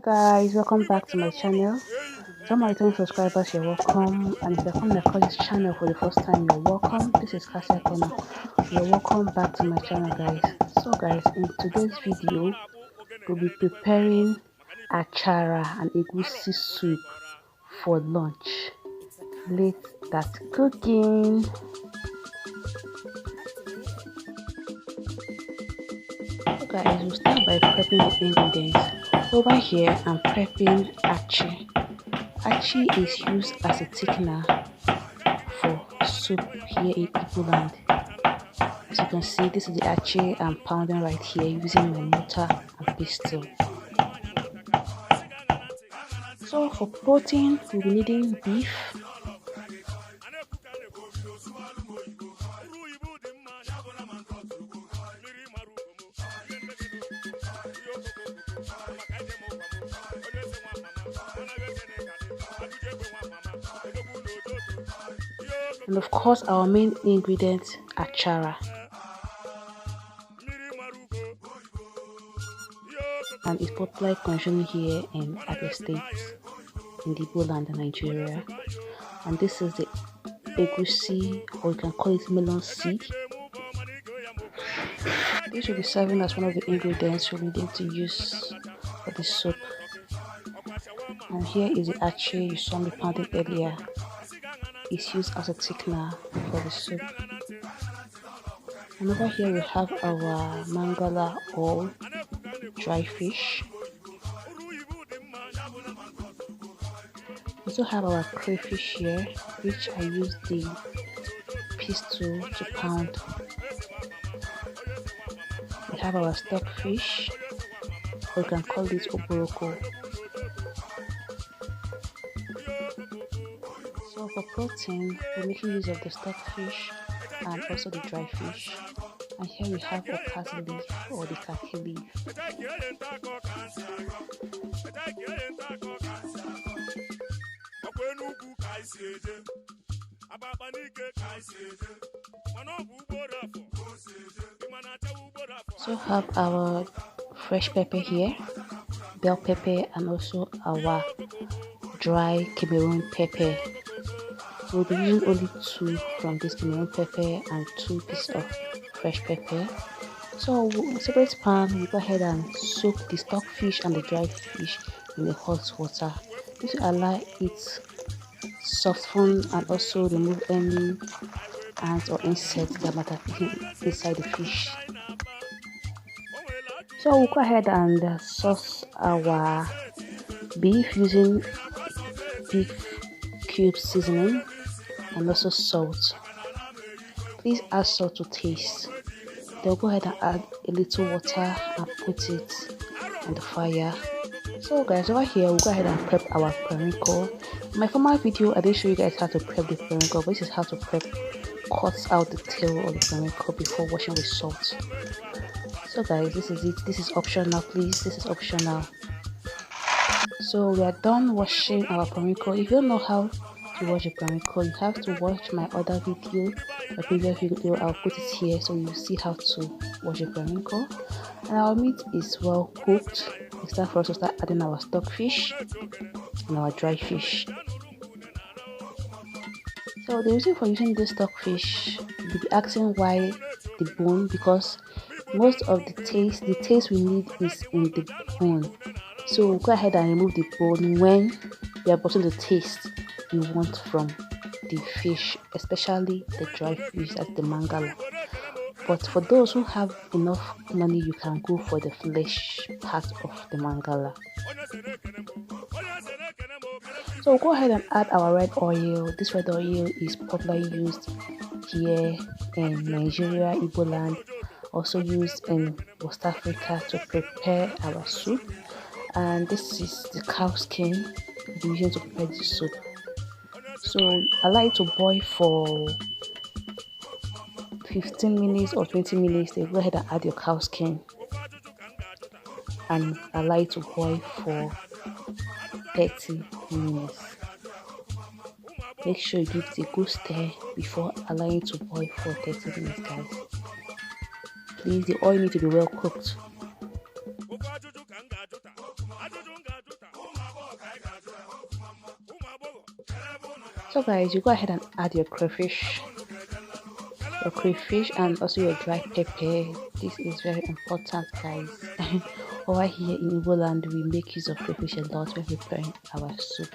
Guys, welcome back to my channel. To my returning subscribers, you're welcome, and if you're coming across this channel for the first time, you're welcome. This is Cassia Corner. You're welcome back to my channel, guys. So guys, in today's video we'll be preparing achara and egusi soup for lunch. Let's start cooking. So guys, we'll start by prepping the ingredients. Over here I'm prepping achi. Achi is used as a thickener for soup here in Igboland. As you can see, this is the achi I'm pounding right here using my mortar and pestle. So for protein, we'll be needing beef, and of course our main ingredient, achara. And it's popularly consumed here in other states in the Igboland, Nigeria. And this is the egusi, or you can call it melon seed. This will be serving as one of the ingredients we'll need to use for the soup. And here is the achi you saw me pounding earlier. It's used as a thickener for the soup. And over here we have our mangala or dry fish. We also have our crayfish here, which I use the pestle to pound. We have our stockfish, or you can call it oboroko. So for protein, we're making use of the stockfish and also the dry fish. And here we have a parsley leaf or the kaki leaf. So have our fresh pepper here, bell pepper, and also our dry Cameroon pepper. We'll be using only 2 from this Cameroon pepper and 2 pieces of fresh pepper. So in a separate pan, we go ahead and soak the stockfish and the dry fish in the hot water. This will allow it soften and also remove any ants or insects that might have been inside the fish. So we'll go ahead and sauce our beef using beef cube seasoning and also salt. Please add salt to taste. Then go ahead and add a little water and put it on the fire. So guys, over here we'll go ahead and prep our periwinkle. In my former video I did show you guys how to prep the periwinkle, but this is how to prep, cut out the tail of the periwinkle before washing with salt. So guys, this is it. This is optional, please. This is optional. So we are done washing our periwinkle. If you don't know how to wash a periwinkle, you have to watch my other video, my previous video. I'll put it here so you see how to wash a periwinkle. And our meat is well cooked. It's time for us to start adding our stockfish and our dry fish. So the reason for using this stockfish, you'll be asking why the bone, because most of the taste we need is in the bone. So we'll go ahead and remove the bone when we are putting the taste we want from the fish, especially the dry fish, that's the mangala. But for those who have enough money, you can go for the flesh part of the mangala. So we'll go ahead and add our red oil. This red oil is popularly used here in Nigeria, Igboland, also used in West Africa to prepare our soup. And this is the cow skin we're using to prepare the soup. So allow it to boil for 15 minutes or 20 minutes. Then go ahead and add your cow skin and allow it to boil for 30 minutes. Make sure you give it a good stir before allowing it to boil for 30 minutes, guys. Please, the oil needs to be well cooked. So guys, you go ahead and add your crayfish and also your dry pepper. This is very important, guys. Over here in igboland, we make use of crayfish a lot when preparing our soup.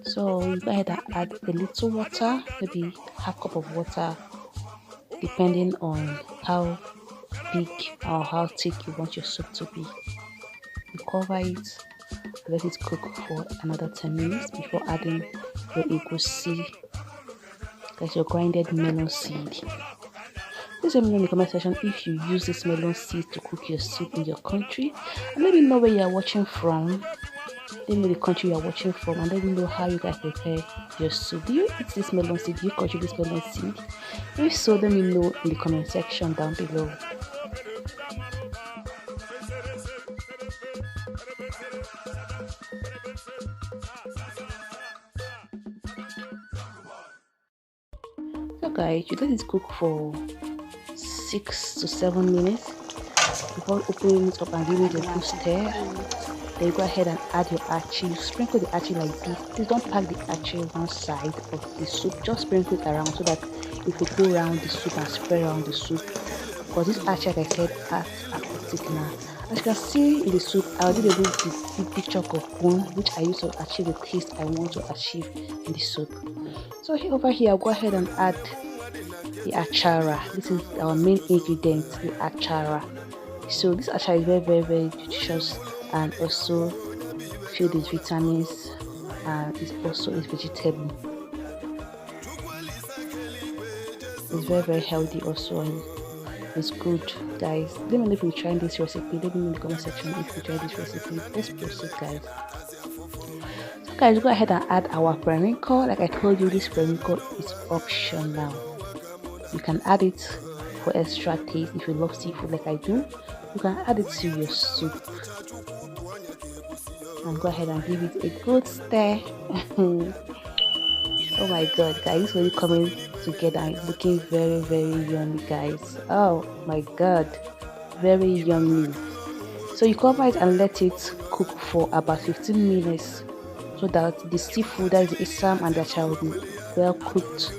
So you go ahead and add a little water, maybe half cup of water, depending on how big or how thick you want your soup to be. You cover it, let it cook for another 10 minutes before adding your egusi, that's your grinded melon seed. Please let me know in the comment section if you use this melon seed to cook your soup in your country, and let me know where you are watching from. Let me know the country you are watching from, and let me know how you guys prepare your soup. Do you eat this melon seed? Do you consume this melon seed? If so, let me know in the comment section down below. So guys, you let it cook for 6 to 7 minutes before opening it up and giving it a good stir. Then you go ahead and add your achi. You sprinkle the achi like this. Please don't pack the achi one side of the soup. Just sprinkle it around so that it will go around the soup and spread around the soup. Because this achi, like I said, adds a thickener. As you can see in the soup, I did a big chunk of bone, which I use to achieve the taste I want to achieve in the soup. So over here, I'll go ahead and add the achara. This is our main ingredient, the achara. So this achara is very nutritious and also filled with vitamins, and it's also a vegetable. It's very healthy also, and it's good, guys. Let me know if you're trying this recipe. Let me know in the comment section if you try this recipe. Let's proceed, guys. So guys, go ahead and add our periwinkle. Like I told you, this periwinkle is optional. You can add it for extra taste. If you love seafood like I do, you can add it to your soup. And go ahead and give it a good stir. Oh my god, guys, it's really coming together and looking very yummy, guys. Oh my god, very yummy. So you cover it and let it cook for about 15 minutes so that the seafood, that is the isam and the achara, will be well cooked.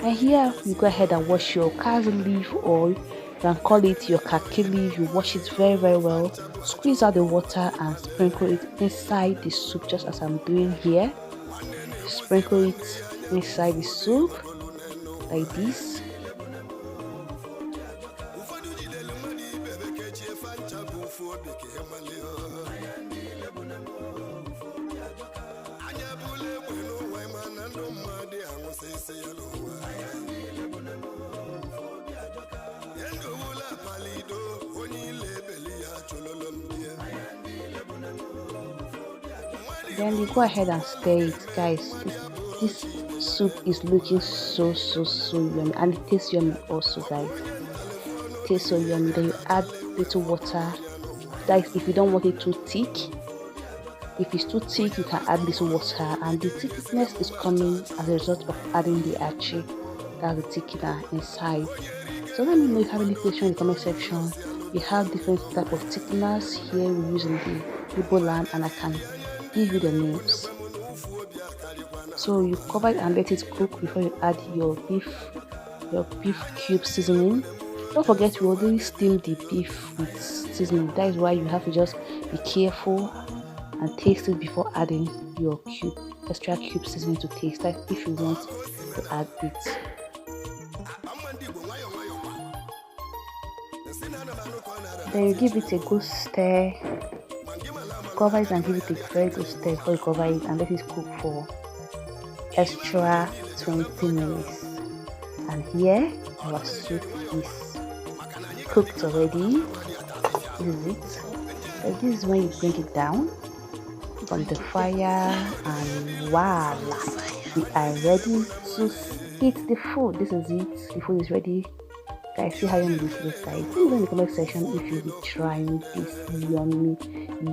And here you go ahead and wash your kazi leaf, or you can call it your kaki leaf. You wash it very well, squeeze out the water and sprinkle it inside the soup, just as I'm doing here. Sprinkle it inside the soup like this. Then you go ahead and stir it, guys. This soup is looking so yummy, and it tastes yummy also, guys. It tastes so yummy. Then you add little water. That is if you don't want it too thick. If it's too thick, you can add little water, and the thickness is coming as a result of adding the achi. That's the thickener inside. So let me know if you have any question in the comment section. We have different type of thickeners here we use in the igboland, and I can give you the names. So you cover it and let it cook before you add your beef cube seasoning. Don't forget, we already steam the beef with seasoning. That is why you have to just be careful and taste it before adding your extra cube seasoning to taste that if you want to add it. Then you give it a good stir. Cover it and give it a very good stir before you cover it and let it cook for extra 20 minutes. And here our soup is cooked already. This is it. So this is when you bring it down from the fire, and voila, we are ready to eat the food. This is it. The food is ready, guys. See how yummy this looks, guys. Please in the comment section if you'll be trying this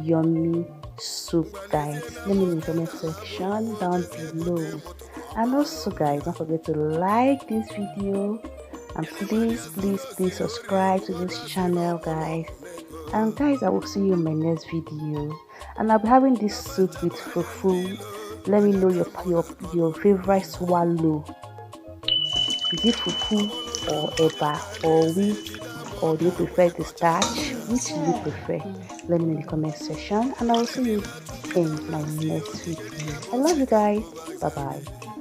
yummy soup, guys. Let me know in the comment section down below. And also, guys, don't forget to like this video, and please subscribe to this channel, guys. And guys, I will see you in my next video, and I'll be having this soup with fufu. Let me know your favorite swallow. Is it fufu or eba or wheat, or do you prefer the starch? Which do you prefer? Let me know in the comment section, and I will see you in my next video. I love you guys. Bye bye.